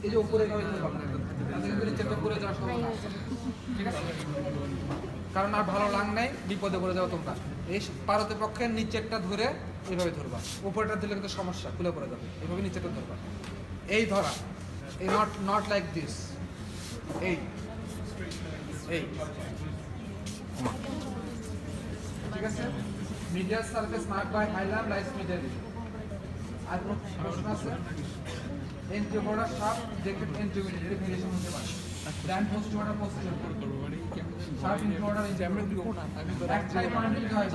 এই যে উপরে এভাবে ধরবা না একদম, তাহলে কিন্তু নিচেরটা পড়ে যাওয়ার সম্ভাবনা আছে, ঠিক আছে? কারণ আর ভালো লাং নাই, বিপদে পড়ে যাও তোমরা। এই পারতে পক্ষে নিচেরটা ধরে এইভাবে ধরবা, উপরেটা দিলে কিন্তু সমস্যা, খুলে পড়ে যাবে। এইভাবে নিচেরটা ধরবা, এই ধরা, এই নট লাইক দিস, এই এই, ঠিক আছে? Medial surface mark by hilum lies medially. আর কোনো প্রশ্ন আছে? এন্ট্রি বর্ডার শার্প দেখে এন্ট্রি মিডিয়ালি ভেরিয়েশন হতে পারে। ব্র্যান্ড পোস্ট বর্ডার পোস্টের শার্প এন্ট্রি বর্ডার ইনজামেন্ট রিপোর্ট একটাই পয়েন্ট দিতে হয়,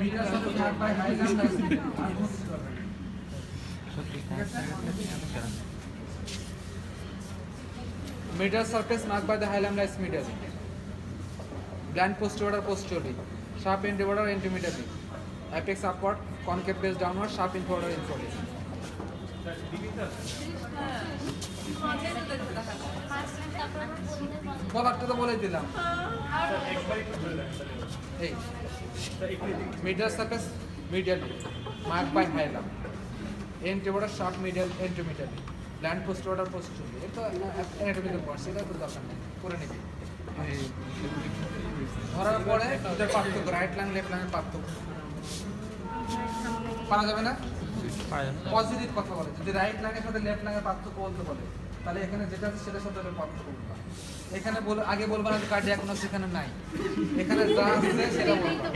medial surface mark by hilum lies medially. আর কোনো কিছু দরকার নেই, ঠিক আছে? Medial surface marked by the hilum lies medially. Bland posterior posteriorly. Sharp end border intermediately. Apex upward, concave base downward, sharp end border inwardly. বলারটা তো বলেই দিলাম। এই medial surface medially marked by hilum. End border sharp medial intermediately. Bland posterior posteriorly. এটা anatomical parts, এটা তো দরকার নেই, করে নিবি। ধরার পরে দুটার পার্থক্য, রাইট লাং লেফট লাংয়ের পার্থক্য পারা যাবে না? পজিটিভ কথা বলে, যদি রাইট লাংয়ের সাথে লেফট লাংয়ের পার্থক্য বলতে বলে, তাহলে এখানে যেটা আছে সেটার সাথে পার্থক্য বলবা। এখানে আগে বলবা না যে কার্ডিয়াকনোস এখানে নাই, এখানে যা আছে সেটা বলবা।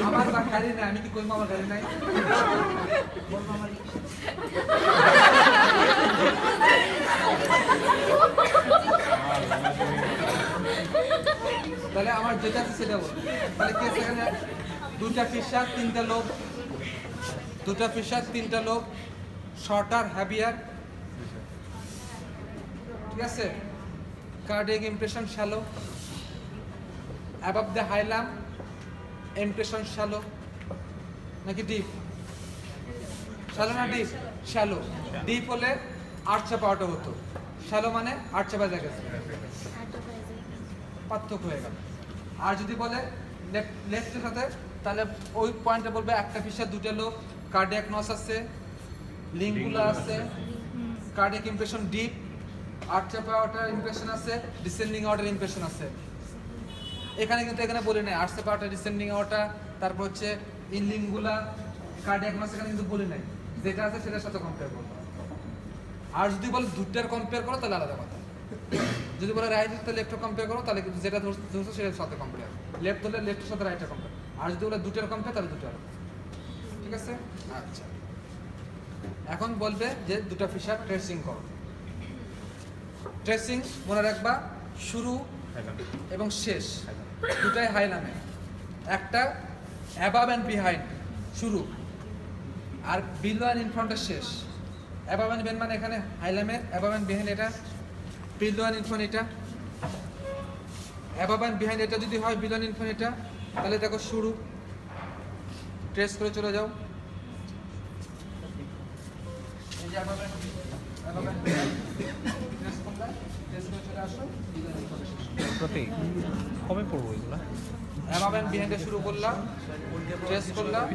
আমার বা গাড়ি নাই, আমি কি কইবো আমার গাড়ি নাই? বলবো আমার তাহলে আমার যেটা আছে সেটা বলবো। তাহলে কি আছে এখানে? দুটা ফিশার তিনটা লোক, দুটা ফিশার তিনটা লোক, শর্টার হ্যাভিয়ার, ঠিক আছে? Cardiac impression shallow, above the haulm impression shallow নাকি ডিপ? শ্যালো না ডিপ? শ্যালো। ডিপ হলে আট চাপা অটো হতো, শ্যালো মানে আট চাপা জায়গা, পার্থক্য হয়ে গেল। আর যদি বলে লেফটের সাথে, তাহলে ওই পয়েন্টে বলবে একটা ফিশার দুটো লোক, কার্ডিয়াক নস আছে, লিঙ্গুলা আছে, কার্ডিয়াক ইমপ্রেশন ডিপ, আট চাপা অটার ইমপ্রেশন আছে, ডিসেন্ডিং অর্ডার ইমপ্রেশন আছে। এখানে কিন্তু এখানে বলি নাই আট চাপা অটার ডিসেন্ডিং অর্ডার, তারপর হচ্ছে ইনলিঙ্গুলা, কার্ডিয়াক নস, এখানে কিন্তু বলি নাই, যেটা আছে সেটার সাথে কম্পেয়ার করবো। আর যদি বলে দুটার কম্পেয়ার করো তাহলে আলাদা কথা। যদি বলে রাইট তো লেফট কম্পেয়ার করো, তাহলে কিন্তু যেটা ধরছো সেটার সাথে কম্পেয়ার, লেফট হলে লেফটের সাথে রাইটের কম্পেয়ার। আর যদি বলে দুটার কম্পেয়ার তাহলে দুটার, ঠিক আছে? আচ্ছা, এখন বলবে যে দুটা ফিশার ট্রেসিং করো। ট্রেসিং মনে রাখবা, শুরু এবং শেষ দুটাই হাইলামে, একটা অ্যাবাভ অ্যান্ড বিহাইন্ড শুরু, আর বিলো অ্যান্ড ইন ফ্রন্টের শেষ। অ্যাবাভ অ্যান্ড বিহাইন্ড মানে এখানে হাইলামের অ্যাবাভ অ্যান্ড বিহাইন্ড এটা, বিলো অ্যান্ড ইনফ্রন্ট এটা, অ্যাবাভ অ্যান্ড বিহাইন্ড এটা যদি হয় বিলো অ্যান্ড ইনফ্রন্ট এটা, তাহলে দেখো শুরু, ট্রেস করে চলে যাও, এই যে অ্যাবাভ অ্যান্ড বিহাইন্ড, ট্রেস করলা, ট্রেস করে চলে আসো, বিলো অ্যান্ড ইনফ্রন্ট শেষ। প্রতি কবে পড়বো এগুলা? অ্যাবাভ অ্যান্ড বিহাইন্ডে শুরু করলাম, ট্রেস করলাম,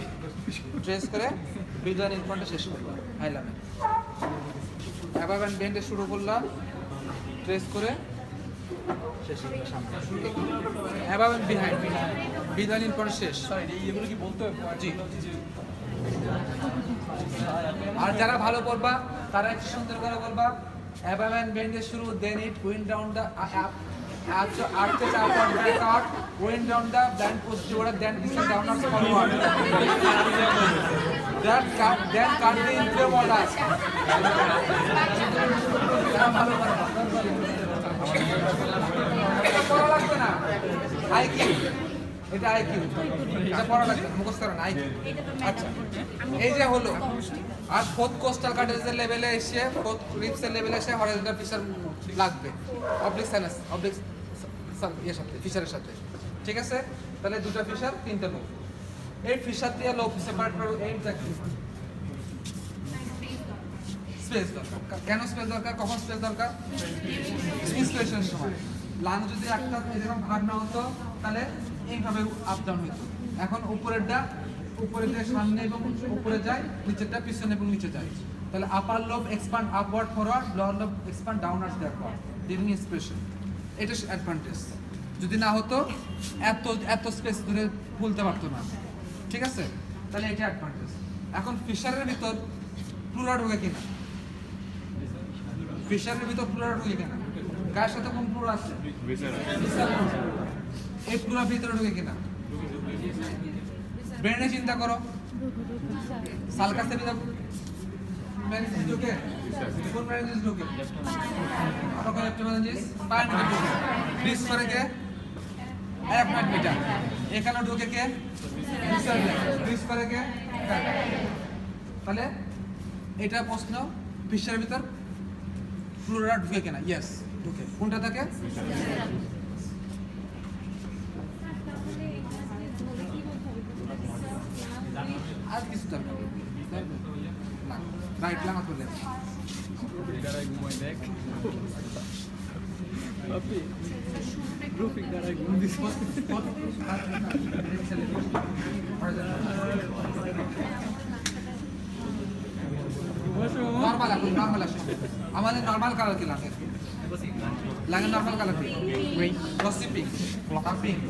ট্রেস করে বিলো অ্যান্ড ইনফ্রন্টে শেষ করলাম হাইলামে। অ্যাবাভ অ্যান্ড বিহাইন্ডে শুরু করলাম, ট্রেস করে শেষ করলাম সামনে। Above and behind, below and in front শেষ। এগুলো কি বলতে হবে? জি। আর যারা ভালো পড়বা তারা একটু সুন্দর করে বলবা, অ্যাবাভ অ্যান্ড বিহাইন্ডে শুরু, then it wind down the arches upward backward, wind down the blind posterior, then descend downwards forward. Then cut the infra border. ভালো পড়া লাগবে না, আইকিউ, এটা আইকিউ, এটা পড়া লাগবে না, মুখস্থ করেন আইকিউ। আচ্ছা, এই যে হলো। আর ফোর্থ কোস্টাল কার্টেজের লেভেলে এসে, ফোর্থ রিপসের লেভেলে এসে হরাইজন্টাল ফিশার লাগবে, অবলিক সাইনাস, অবলিক ইয়ের সাথে, ফিশারের সাথে, ঠিক আছে? তাহলে দুটো ফিশার তিনটা লোক, এই ফিশার দিয়ে লোক সেপারেট করো, এই স্পেস দরকার। কেন স্পেস দরকার? কখন স্পেস দরকার? ইন্সপিরেশনের সময়। লাং যদি একটা এরকম ভাগ না হতো তাহলে এইভাবে আপ ডাউন হতো। এখন উপরেরটা উপরে দিয়ে সামনে এবং উপরে যায়, নিচেরটা পিছনে এবং নিচে যায়। তাহলে upper lobe expand upward forward, lower lobe expand downwards backward during inspiration. এটা অ্যাডভান্টেজ। যদি না হতো এত স্পেস ধরে খুলতে পারতো না, ঠিক আছে? তাহলে এটা অ্যাডভান্টেজ। এখন ফিশারের ভিতর প্লুরা ঢোকে কিনা, ফিশারের ভিতর প্লুরা ঢোকে কিনা, গায়ের সাথে কোন প্লুরা আছে? এই প্লুরা ভিতরে ঢোকে কিনা? ব্রেনে চিন্তা করো, সালকাসের ভিতর মেনিঞ্জিস ঢোকে, কোন মেনিঞ্জিস ঢোকে? অটোকলেপ্টিক মেনিঞ্জিস, পায়ের ভিতর ঢোকে। ডিস করে কে? Arachnoid metre. এখানে ঢোকে কে? ডিস করে কে? তাহলে এটা প্রশ্ন, ফিশারের ভিতর প্লুরা ঢোকে কিনা? ইয়েস ঢোকে। কোনটা থাকে? আর কিছু দরকার না, রাইট লাং অথবা লেফট। নর্মাল এখন নর্মাল আসে। আমাদের নর্মাল কালার কি লাগে? লাগে নর্মাল কালার কি? Glossy pink, pink.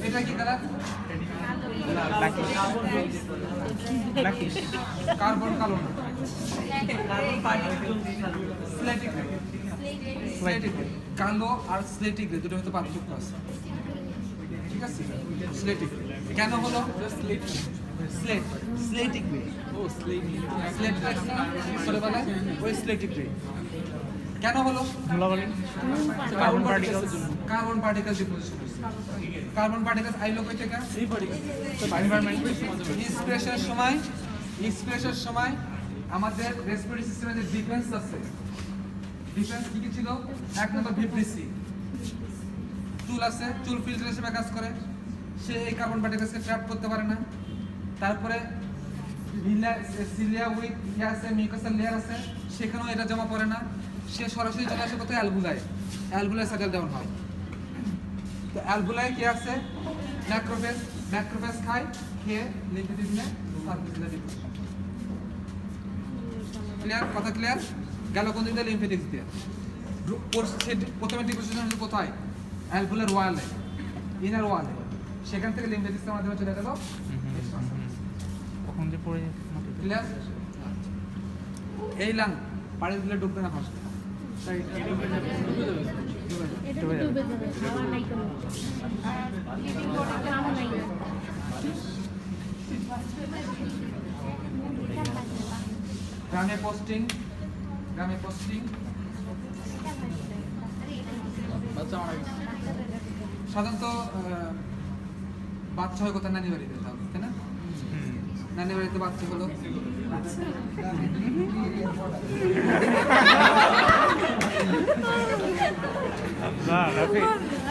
এটা কি কালার? কার্বন কালো না, স্লেটিক গ্রে। স্লেটিক গ্রে, কালো আর স্লেটিক গ্রে দুটোর মধ্যে পার্থক্য আছে, ঠিক আছে? স্লেটিক গ্রে কেন হলো? Slate, slaty grey. ও স্লেট, স্লেট ছোটবেলায় ওই স্লেটিক গ্রে কেন হলো? Carbon particles, carbon particles deposition. Carbon particles আইলো কই থেকে? এই পার্টিকেলস এনভায়রনমেন্ট। ইন্সপিরেশনের সময় আমাদের রেসপিরেটরি সিস্টেমে যে ডিফেন্স আছে, ডিফেন্স কি কি ছিল? এক নম্বর ভিব্রিসি, চুল আছে, চুল ফিল্টার হিসেবে কাজ করে, সে এই কার্বন পার্টিকেলসকে ট্র্যাপ করতে পারে না। তারপরে সিলিয়া উইক আছে, মিউকাসের লেয়ার আছে, সেখানেও এটা জমা পড়ে না, সে সরাসরি চলে আসে কোথায়? অ্যালভুলায়, অ্যালভুলায় সেটেল ডাউন হয়। তো অ্যালভুলায় কি আছে? ম্যাক্রোফেজ, ম্যাক্রোফেজ খায়, খেয়ে লিম্ফোসাইট নিয়ে সার্ফেসে ডিপোজিশন। ক্লিয়ার? কথা ক্লিয়ার? গেল কোন দিকে? লিম্ফেটিক্স দিয়ে। প্রথমে ডিপোজিশন হচ্ছে কোথায়? অ্যালভুলার ওয়ালে, ইনার ওয়ালে, সেখান থেকে লিম্ফেটিক্সের মাধ্যমে চলে গেল। কখন যে পড়ে ক্লিয়ার? এই লাং পানি দিলে ডুববে না ফার্স্ট। গ্রামে পোস্টিং, গ্রামে পোস্টিং। সাধারণত বাচ্চা হয় কোথায়? নানি বাড়িতে, তাই না? নানি বাড়িতে বাচ্চা হলো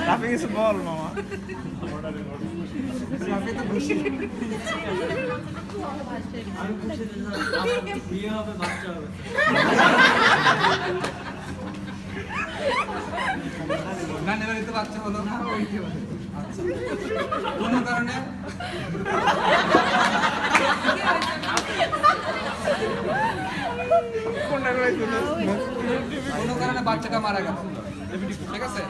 Laughing is a ball, mama. Rafi তো খুশি। বিয়ে হবে, বাচ্চা হবে। নানি বাড়িতে বাচ্চা হলো না, আচ্ছা, কোনো কারণে কোনো কারণে বাচ্চাটা মারা গেল, ঠিক আছে?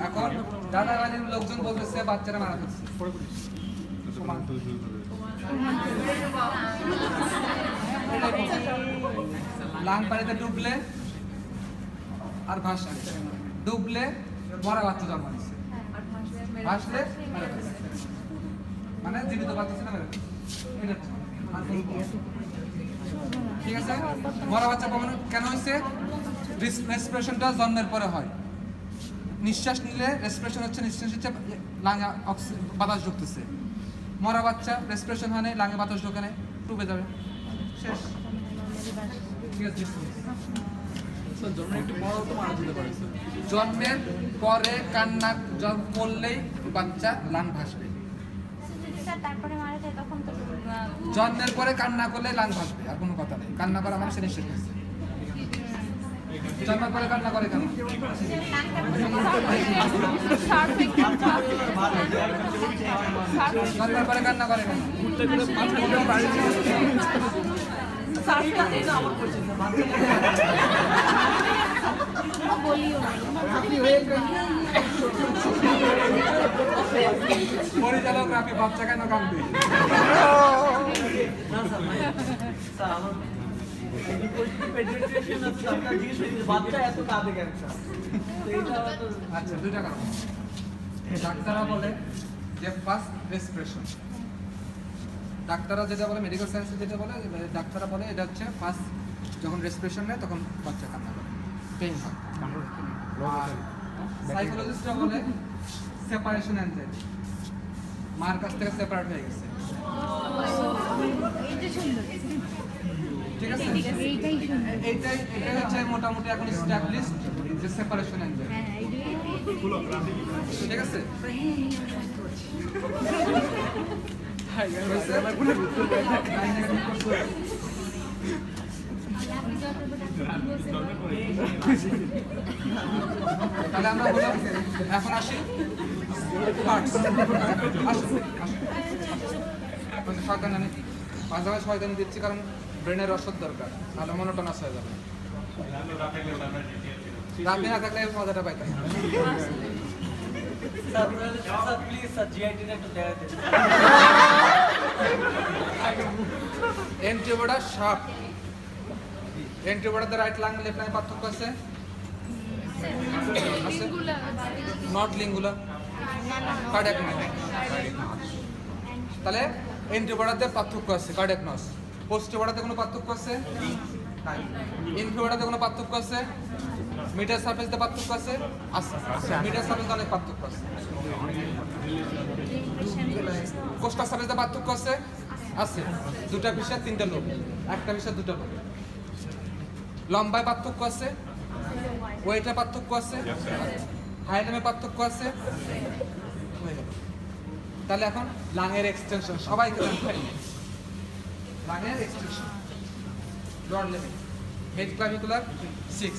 এখন দাদা বাড়ির লোকজন বলতেছে বাচ্চাটা মারা গেছে। লাং পানিতে ডুবলে আর ভাসলে, ডুবলে মরা বাচ্চা জন্ম নিচ্ছে, ভাসলে মারা গেছে, মানে জীবিত বাচ্চা ছিল মেরে গেছে। এটা ঠিক আছে? মরা বাচ্চা কখনো কেন হয়েছে? রেসপিরেশনটা জন্মের পরে হয়। নিঃশ্বাস নিলে রেসপিরেশন হচ্ছে, নিঃশ্বাস হচ্ছে, লাঙে বাতাস ঢুকতেছে। মরা বাচ্চা রেসপিরেশন হয় না, লাঙে বাতাস ঢোকে না, ডুবে যাবে, শেষ। ঠিক আছে? জন্মের একটু বড় তো মারা যেতে পারে। জন্মের পরে কান্না করলেই বাচ্চা লাং ভাসবে। তারপরে মারা যায় তখন তো জন্মের পরে কান্না করলে লাং ভাসবে, আর কোনো কথা নেই। কান্না করা মানে সে নিঃশ্বাস নিচ্ছে। জন্মের পরে কান্না করে কেন? জন্মের পরে কান্না করে কেন? বলিও না পরিচালক রাফি বাচ্চা কেন কান্দে? আচ্ছা, দুইটা কারণ। ডাক্তাররা বলে যে ফার্স্ট রেসপিরেশন, ডাক্তাররা যেটা বলে, মেডিকেল সায়েন্সে যেটা বলে, ডাক্তাররা বলে এটা হচ্ছে ফার্স্ট যখন রেসপিরেশন নেয় তখন বাচ্চা কান্না করে, পেইন হয়। আর সাইকোলজিস্টরা বলে সেপারেশন অ্যাংজাইটি, মার কাছ থেকে সেপারেট হয়ে গেছে, ঠিক আছে? এইটাই হচ্ছে মোটামুটি এখন এস্টাবলিশড যে সেপারেশন অ্যাংজাইটি, ঠিক আছে? তাহলে আমরা বললাম, এখন আসি পার্টস। শয়তানি, মাঝে মাঝে শয়তানি দিচ্ছি কারণ ব্রেনের রসদ দরকার, নাহলে মনোটনাস হয়ে যাবে। রাফি না থাকলে এই মজাটা পাইতাম। এন্ট্রিবোর্ডা শার্প, এন্ট্রিবোর্ডাতে রাইট লাং লেফট লাং পার্থক্য আছে? Not lingula, cardiac notch. তাহলে এন্ট্রিবোর্ডাতে পার্থক্য আছে, কার্ডিয়াক নস। পোস্টিবোর্ডাতে কোনো পার্থক্য আছে? নাই। ইনফিবোর্ডাতে কোনো পার্থক্য আছে? মিটার সারফেসতে পার্থক্য আছে? আছে। মিটার সারফেসে অনেক পার্থক্য আছে। কোস্টাল সারফেসে পার্থক্য আছে? আছে। দুটা বিষয় তিনটা লোক, একটা বিষয় দুটা লোক। লম্বায় পার্থক্য আছে? ওয়েটে পার্থক্য আছে? হাইটে পার্থক্য আছে? হয়ে গেল। তাহলে এখন লাংয়ের এক্সটেনশন সবাইকে জানতে হবে। লাংয়ের extension, broad level, head clavicular 6,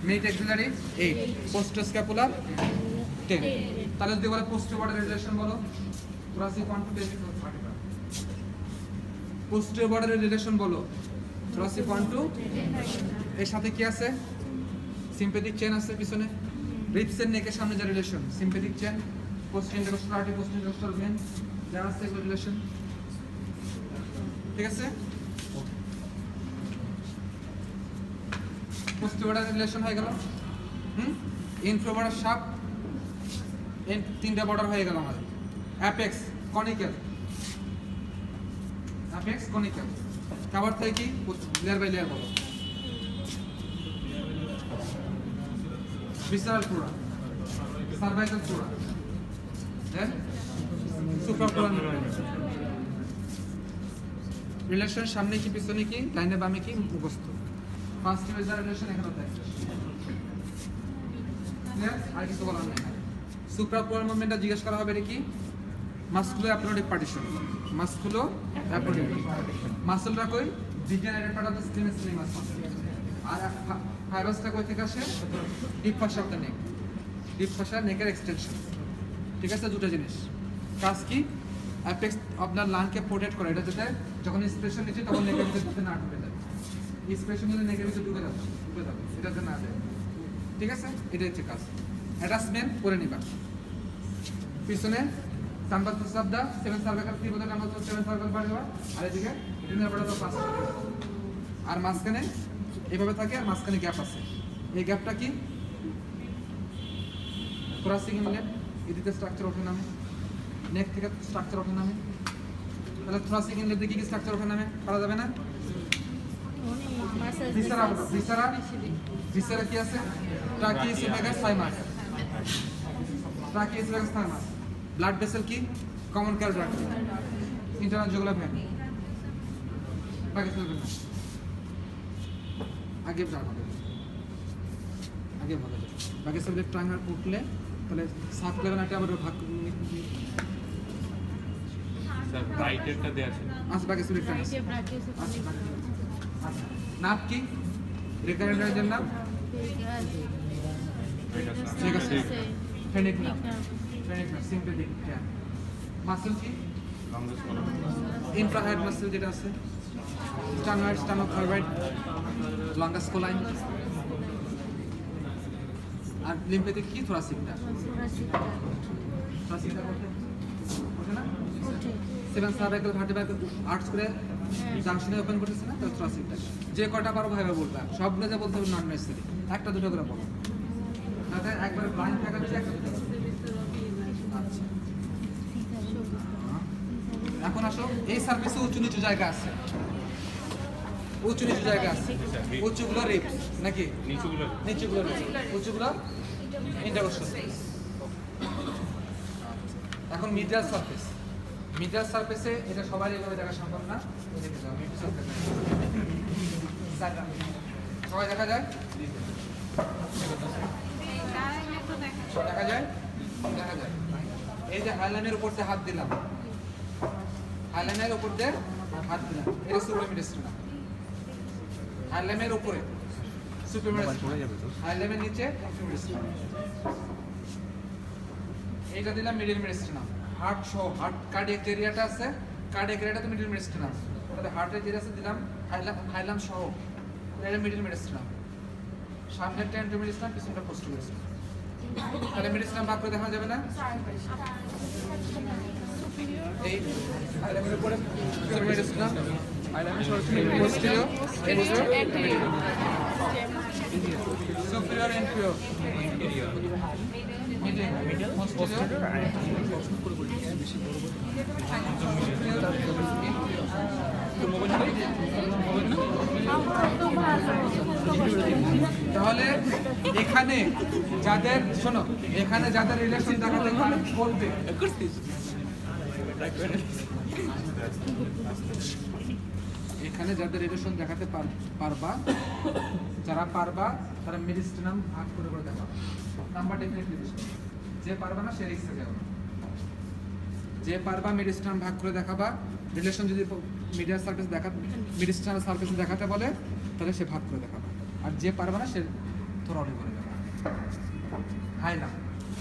mid axillary 8, postscapular 10। তাহলে যদি বলে পোস্টিওর রিলেশন বলো, thoracic 1 to 10 vertebra। Posterior relation বলো, thoracic 1 to, এর সাথে কি আছে? সিম্প্যাথিক চেন আছে পিছনে, রিবসের নেকের সামনে যে relation, sympathetic chain, posterior intercostal artery, posterior intercostal vein, যারা আছে এগুলো রিলেশন, ঠিক আছে? পোস্টিওর রিলেশন হয়ে গেল। ইনফিরিয়র শাফট, তিনটা বর্ডার হয়ে গেল আমাদের। Apex conical, apex conical, cover থেকে কি লেয়ার বাই লেয়ার বলো। visceral flora, cervical flora, then suprafloral relation সামনে কি পিছনে কি ডাইনে বামে কি মুখস্থ। ফার্স্ট মেজার রিলেশন এখানে থাকে, ক্লিয়ার? আর কিছু বলার নেই। সুপ্রাফ্লোরাল মুভমেন্টটা জিজ্ঞেস করা হবে কি? মাসকুলো অ্যাপনোডিক পার্টিশন, মাসকুলো অ্যাপনোডিক মাসলটা কই? Degenerated part of the skin sling muscle. আর ফাইবাসটা কই থেকে আসে? Deep fascia of the neck, deep fascia নেকের এক্সটেনশন, ঠিক আছে? দুটো জিনিস কাজ কি? অ্যাপেক্স আপনার লাংকে প্রোটেক্ট করে, এটা যাতে যখন ইন্সপিরেশন নিচ্ছে তখন নেকের ভিতরে ঢুকে না ঢুকে যায়, ইন্সপিরেশন নিলে নেকের ভিতরে ঢুকে যাবে, এটাতে না যায়, ঠিক আছে? এটা হচ্ছে কাজ। অ্যাটাচমেন্ট করে নিবা। পিছনে সাম্বাস অফ দা 7 সার্ভাইকাল ফিবর নাম্বার 7 সার্ভাইকাল বাড়িবা, আর এদিকে রিনার বাড়া তো 5, আর মাঝখানে এইভাবে থাকে, আর মাঝখানে গ্যাপ আছে। এই গ্যাপটা কি? থোরাসিক ইনলেট, এদিকে স্ট্রাকচার ওঠে নামে, নেক থেকে স্ট্রাকচার ওঠে নামে। তাহলে থোরাসিক ইনলেট কি কি স্ট্রাকচার ওঠে নামে পারা যাবে না? ভিসারা, ভিসারা, ভিসারা কি আছে? ট্রাকিওসেফাগাস থাইমাস, ট্রাকিওসেফাগাস থাইমাস। ব্লাড ভেসেল কি? Common carotid artery, internal jugular vein, বাকি চলবে না। আগে যাবে, আগে ভালো যাবে। বাকি সব ট্রাঙ্গার উঠলে তাহলে সাব ক্লেভেনারটা আবার ভাগ স্যার রাইটেরটা দেয়া আছে। আচ্ছা, বাকি সব ট্রাঙ্গার। আচ্ছা, নাপ কি? রিকারেন্ট রাইজের নাম ঠিক আছে। ফেনিক নাম, ফেনিক নাম, সিম্পেথিক ক্যান। মাসল কি? Longest column. ইনফ্রাহেড মাসল যেটা আছে Sternite, sternocarbide, longest colline. আর লিম্ফেটিক কি থোরাসিকটা? থোরাসিকটা করতে ওঠে না? সেভেন সার্ভাইকাল ভার্টিব্রাল আর্টস করে জাংশনে ওপেন করতেছে না, তো থোরাসিকটা। যে কটা পারো ভাবে বলবা, সবগুলো যা বলতে হবে নন নেসেসারি, একটা দুটো করে বলো। তাহলে একবার ব্লাইন্ড থাকা হচ্ছে একটা দুটো করে। আচ্ছা, এখন আসো, এই সার্ভিসে উঁচু নিচু জায়গা আছে, উঁচু নিচু জায়গা আছে। উঁচুগুলো রিপস নাকি? নিচুগুলো নিচুগুলো রিপস, উঁচুগুলো ইন্টারকোস্টাল। এখন মিডিয়াল সারফেস, মিডিয়াল সারফেসে এটা সবাই এইভাবে দেখা সম্ভব না। এদিকে যাও, মিডিয়াল সারফেস সবাই দেখা যায়, দেখা যায়, দেখা যায়। এই যে হাইলাইনের উপর দিয়ে হাত দিলাম, হাইলাইনের উপর দিয়ে হাত দিলাম, এটা সুপ্রিমিডিস্ট্রিনা। হাইলাইনের উপরে সুপ্রিমিডিস্ট্রিনা, হাইলাইনের নিচে ইনফিমিডিস্ট্রিনা। এইটা দিলাম মিডিল মেডিস্ট্রিনা। হার্ট সহ, হার্ট কার্ডিয়াক এরিয়াটা আছে, কার্ডিয়াক এরিয়াটা তো মিডিল মেডিস্ট্রিনা। তাহলে হার্টের যে আছে দিলাম হাইলাম সহ, এটা মিডিল মেডিস্ট্রিনা। সামনেরটা ইন্টারমিডিস্ট্রিনা, পিছনটা পোস্ট মেডিস্ট্রিনা। তাহলে মেডিস্ট্রিনা ভাগ করে দেখা যাবে না? এই হাইলামের উপরে মেডিস্ট্রিনা, posterior, superior, inferior, medial, posterior, তাহলে এখানে যাদের, শোনো, এখানে যাদের রিলেশন দেখাতে বলবে, এখানে যাদের রিলেশন দেখাতে পারবা, যারা পারবা তারা মেডিস্ট্রিনাম ভাগ করে করে দেখাবা। নাম্বার ডেফিনেটলি যে পারবা না সে রিস্কে যাবে না। যে পারবা মেডিস্ট্রিনাম ভাগ করে দেখাবা। রিলেশন যদি মিডিয়াল সার্ফেস মেডিস্ট্রিনাল সার্ফেস দেখাতে বলে তাহলে সে ভাগ করে দেখাবা। আর যে পারবা না সে থোরালি করে দেখাবা। হাইলাম,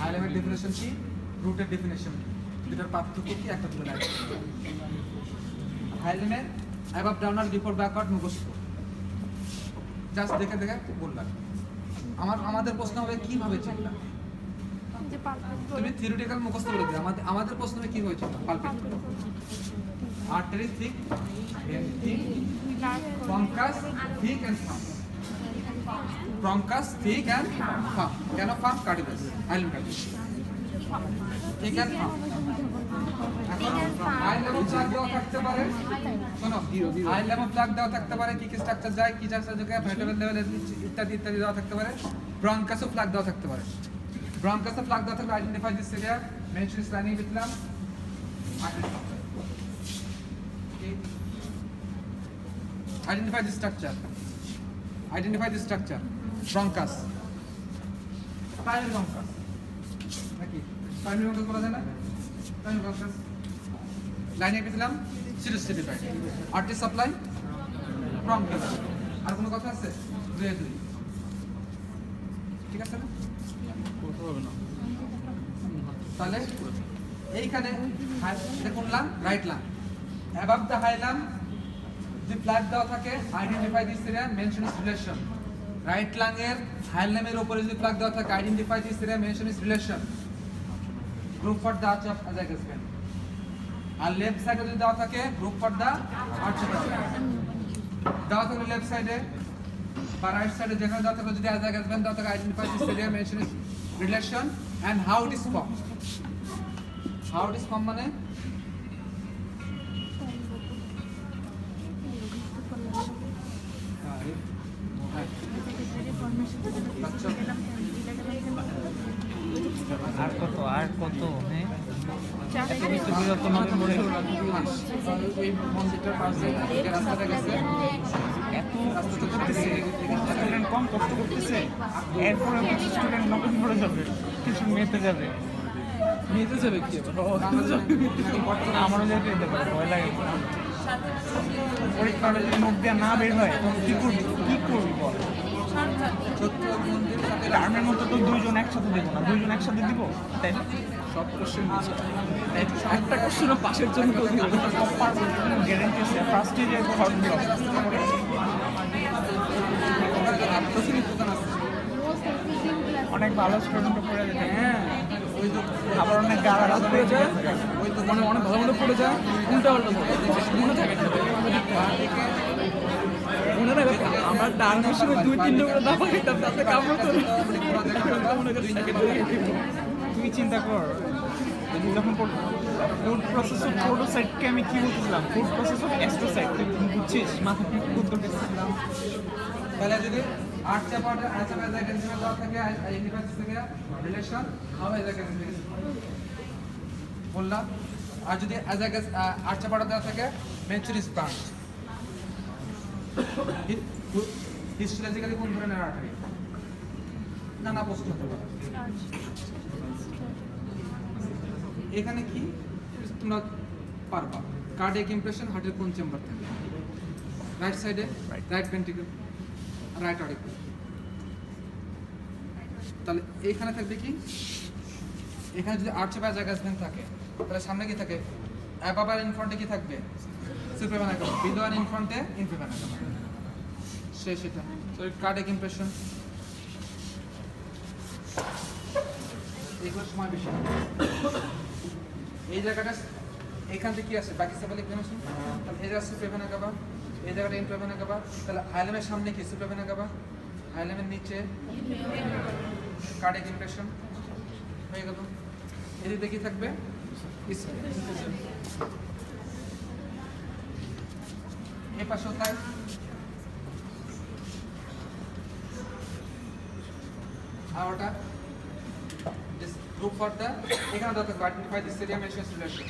হাইলামের ডেফিনেশন কি, রুটের ডেফিনেশন কি, দুটার পার্থক্য কি, একটা তুলে রাখবে। হাইলামের অ্যাবাভ ডাউনার বিফোর ব্যাকওয়ার্ড মুখস্থ, জাস্ট দেখে দেখে বললাম। আমাদের প্রশ্ন হবে কিভাবে চিনলাম, তুমি থিওরিটিক্যাল মুখস্থ বলে দিলে। আমাদের প্রশ্ন হবে কিভাবে চিনলাম। Palpate, artery thick, bronchus thick and firm, bronchus thick and firm. কেন ফার্ম? কার্ডিয়াস, হাইলাম কার্ডিয়াস, থিক এন্ড ফার্ম। এখন হাই লেভেল ফ্ল্যাগ দেওয়া থাকতে পারে, শোনো, হাই লেভেল ফ্ল্যাগ দেওয়া থাকতে পারে, কি কি স্ট্রাকচার যায়, কি স্ট্রাকচার যায়, ভাইটামিন লেভেল ইত্যাদি ইত্যাদি দেওয়া থাকতে পারে। ব্রঙ্কাসও ফ্ল্যাগ দেওয়া থাকতে পারে। ব্রঙ্কাসও ফ্ল্যাগ দেওয়া থাকলে আইডেন্টিফাই দিস এরিয়া, মেনশন স্ল্যানিং দিলাম, identify this structure, identify this structure. Bronchus, primary bronchus নাকি? প্রাইমারি ব্রঙ্কাস বলা যায় না? প্রাইমারি ব্রঙ্কাস লাইনে দিলাম, সিরোসিটিফাইড, আর্টারি সাপ্লাই, ব্রঙ্কাস। আর কোনো কথা আছে? দুই দুই, ঠিক আছে না? কথা হবে না। তাহলে এইখানে দেখুন lung, right lung, above the hilum যদি ফ্ল্যাগ দেওয়া থাকে, identify this area, mention is relation. Right lung এর হাই লামের উপরে যদি ফ্ল্যাগ দেওয়া থাকে, identify this area, mention is relation. Group for the arch of অ্যাজাইগাসমেন্ট। আর লেফট সাইডে যদি দেওয়া থাকে, group for the arch of দেওয়া থাকলে লেফট সাইডে বা রাইট সাইডে যেখানে দেওয়া থাকলে যদি অ্যাজাইগাসমেন্ট দেওয়া থাকে, identify this area, mention is relation and how it is form. How it is form মানে আর কত হ্যাঁ ওই মন্দিরটার পাশে যে রাস্তাটা গেছে, এত রাস্তাটা তো দিছে, স্টুডেন্ট কম কষ্ট করতেছে, এরপরে স্টুডেন্ট নকল করে যাবে, কিছু মেতে যাবে, মেয়েতে যাবে কি আমারও যেতে যেতে পারে, ভয় লাগে। পরীক্ষাটা যদি মুখ দিয়ে না বের হয় তখন কি করবি বল? সত্য মন্দির সাথে টার্মের মধ্যে তো দুইজন একসাথে দেবো না, দুইজন একসাথে দিব, তাই না? সব কোশ্চেন নিচে একটা কোশ্চেনও পাশের জন্য কেউ দিবে না। সব পারবো, গ্যারেন্টি আছে। ফার্স্ট ইয়ারে ঘর দিও অনেক ভালো স্টুডেন্ট পড়ে যেতে, হ্যাঁ ওই তো আবার অনেক গাড়া রাত পড়ে যায়, ওই তো মানে অনেক ভালো মতো পড়ে যায়, উল্টা পাল্টা মনে থাকে না। মনে রাখবে আমরা ডান্সের সময় 2-3 করে দাবা খেতাম, তাতে কামড় তো মনে করি তুই চিন্তা কর, যখন ফুড প্রসেস অফ প্রোটোসাইটকে আমি কি বলছিলাম, ফুড প্রসেস অফ অ্যাস্ট্রোসাইট, তুই বুঝছিস? মাথা উত্তর দিচ্ছিলাম। তাহলে যদি আর্ট চ্যাপ্টার আচ্ছা এজ এ দেওয়া থাকে আইডেন্টিফাই থেকে রিলেশন হাউ এজ এ বললাম। আর যদি এজ এ আর্ট চ্যাপ্টার দেওয়া থাকে মেনচুরিস ব্রাঞ্চ হিস্টোলজিক্যালি কোন ধরনের আর্টারি নানা প্রশ্ন হতে পারে। এখানে কি তোমরা পারবা কার্ডিয়াক ইমপ্রেশন হার্টের কোন চেম্বার থাকে, রাইট সাইডে রাইট ভেন্ট্রিকল রাইট অরিকল। তাহলে এইখানে থাকবে কি, এখানে যদি আর্চে বা জায়গাসমেন্ট থাকে তাহলে সামনে কি থাকে, অ্যাবাব আর ইনফ্রন্টে কি থাকবে, সুপ্রাভেনাল কাবা, বিলো আর ইনফ্রন্টে ইনফ্রাভেনাল কাবা। সেটা সো কার্ডিয়াক ইমপ্রেশন এগুলো সময় বেশি। এই জায়গাটা এখান থেকে কি আসে বাকি সেপালিক ইনফ্লামেশন, তাহলে এই জায়গা সুপ্রাভেনাল কাবা, এই জায়গাটা ইনফ্রাভেনাল কাবা। তাহলে হাইলামের সামনে কি সুপ্রাভেনাল কাবা, হাইলামের নিচে কার্ডিয়াক ইমপ্রেশন হয়ে গেল। এদিকে কি থাকবে, এই পাশেও তাই। আর ওটা look for the eখানে দেখো identify the serial relation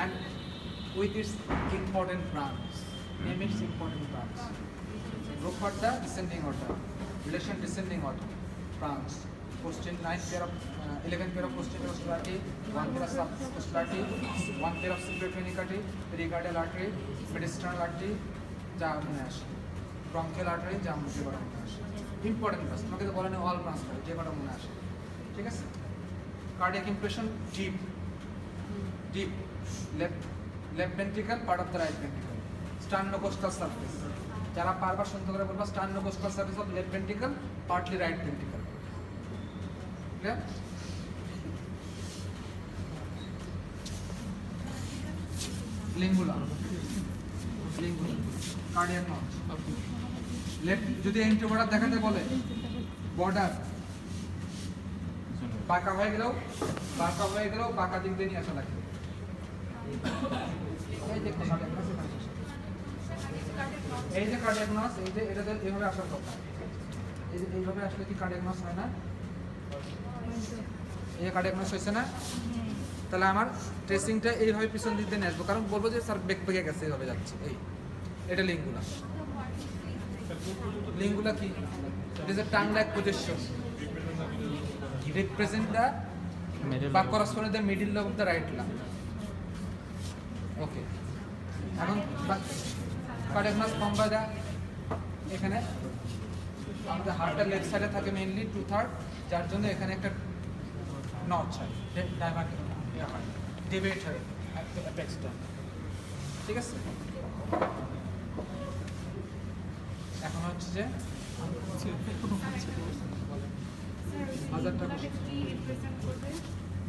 and with its important branch, name its important branch. Look for the descending order, relation descending order, branch. Question 9 pair of 11 pair of posterior postularity, 1 pair of subpostularity, 1 pair of supravenicity, pericardial artery, mediastinal artery, যা মনে আসে, bronchial artery, যা মুখে বড় মনে আসে। Important branch, তোমাকে তো বলেন অল ব্রাঞ্চ করে যে কটা মনে আসে, ঠিক আছে? Cardiac impression deep, left ventricle, part of the right ventricle, sternocostal surface. যারা বারবার শুনতে করে বলবা sternocostal surface of left ventricle, partly right ventricle. Clear? Lingula, cardiac notch. Left যদি এন্ট্রোবর্ডার দেখাতে বলে, বর্ডার বাঁকা হয়ে গেলেও বাঁকা দিক দিয়ে নিয়ে আসা লাগে। এই যে কার্ডিয়াক নস, এই যে এটা এইভাবে আসার কথা, এই যে এইভাবে আসলে কি কার্ডিয়াক নস হয় না? এই যে কার্ডিয়াক নস হয়েছে না, তাহলে আমার ট্রেসিংটা এইভাবে পিছন দিক দিয়ে নিয়ে আসবো, কারণ বলবো যে স্যার বেগ বেগে গেছে, এইভাবে যাচ্ছে। এটা লিঙ্গুলা। লিঙ্গুলা কি? It is a tongue like projection represent the বা correspond the middle lobe of the right lung. Okay. এখন কার্ডিয়াক নস ফর্ম বাই দা, এখানে আমাদের হার্টের লেফট সাইডে থাকে মেইনলি 2/3, যার জন্য এখানে একটা নচ হয়, ডিবেট হয় অ্যাপেক্সটা, ঠিক আছে? এখন হচ্ছে যে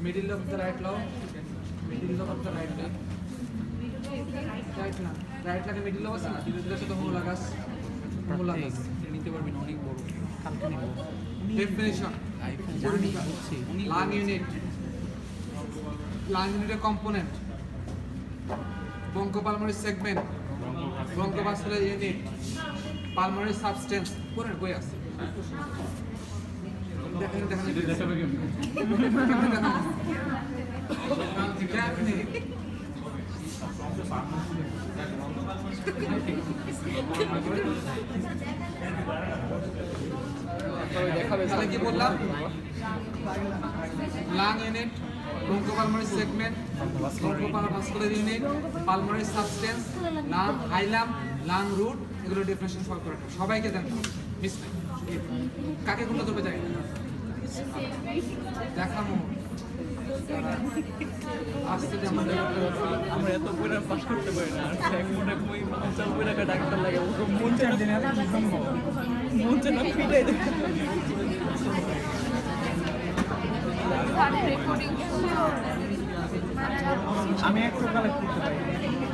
মিডিল অফ দ্য রাইট লব, মিডিল লব of the right leg, right না, রাইট লাগে মিডিল লব আছে না, এটা শুধু হোমোলাগাস নিতে পারবেন, অনেক বড়। কালকে নেব। ডেফিনিশন লাং ইউনিট, লাং ইউনিটের component bronchopulmonary segment, bronchovascular unit, pulmonary substance, পুরো বই আছে। দেখেন তাহলে কি বললাম, lung unit, bronchopulmonary segment, bronchovascular unit, pulmonary substance, lung hilum, lung root, এগুলো ডেফিনেশন সলভ করে সবাইকে জানতে হবে, মিস নাই। কাকে গুলো ধরবে যাই দেখামো আসতে দে আমাদের আমরা এত পড়া পাস করতে পারি না আর এক মনে কই মাঞ্চাল পড়া কা ডাক্তার লাগে ও মন চায় না ফিটাই দেয় স্যারের রেকর্ডিং শুনে আমি একটু কালেক্ট করতে পারি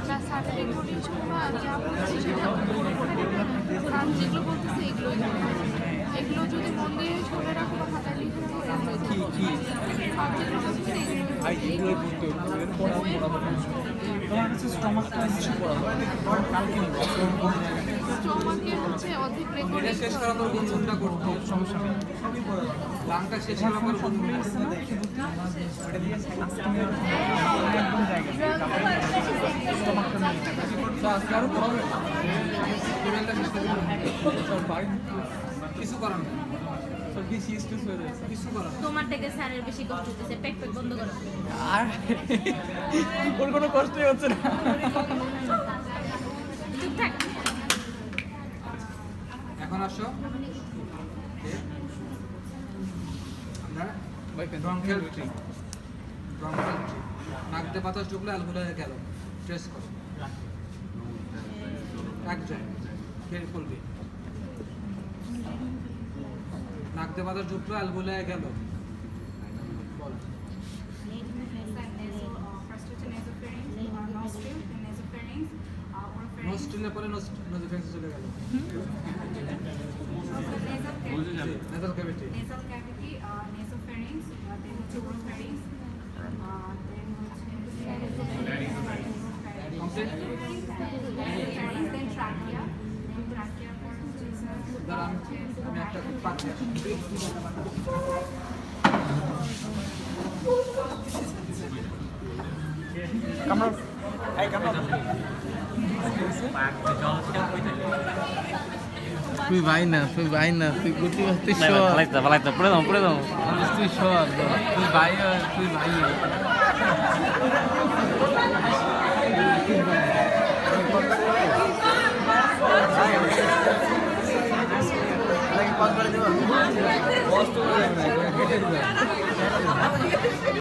না স্যারের রেকর্ডিং শুনে যা বলছি সেটা কারণ যেগুলো বলতেছে এগুলো যদি মন দিয়ে শুনে রাখো বা খাতায় লিখে রাখো কি সব যেগুলো বলতেছে ভাই এগুলো করতে হবে পড়া তোমার কাছে স্টমাক কিছু পড়া কালকে নিব স্টমাকে হচ্ছে অর্ধেক এটা রেকর্ডিং শেষ করার পর গুনগুনটা করতে হবে সমস্যা নেই লাংটা শেষ করার পর গুনগুন ওটা দিয়ে একদম জায়গা স্টমাকটা নিয়ে তো আজকে আরো পড়াবে ইমেলটা শেষ করে দিলাম। কিছু করার নেই সব কি সিস্টেম হয়ে যাচ্ছে কিছু করার নেই। তোমার থেকে স্যারের বেশি কষ্ট হচ্ছে পেক পেক বন্ধ করো আর ওর কোনো কষ্টই হচ্ছে না চুপ থাক এখন আসো আমরা ব্রঙ্কিয়াল ট্রি নাক দিয়ে বাতাস ঢুকলে অ্যালভুলারে গেল ট্রেস করো এক জায়গায় ফের করবি নাক দিয়ে বাতাস ঢুকলো অ্যালভুলারে গেল বল নোস্ট্রিলে পরে নোজোফেন্সে চলে গেল nasal cavity nasal cavity, nasopharynx, then হচ্ছে oropharynx, then হচ্ছে complete pharynx, then trachea, then trachea পর হচ্ছে দাঁড়া আমি একটা পাচ্ছি কামড় এই কামড় তুই ভাই না তুই গুটি তুই পালাইতে পড়ে দাও তুই সর তুই ভাই তুই ভাই কষ্ট করে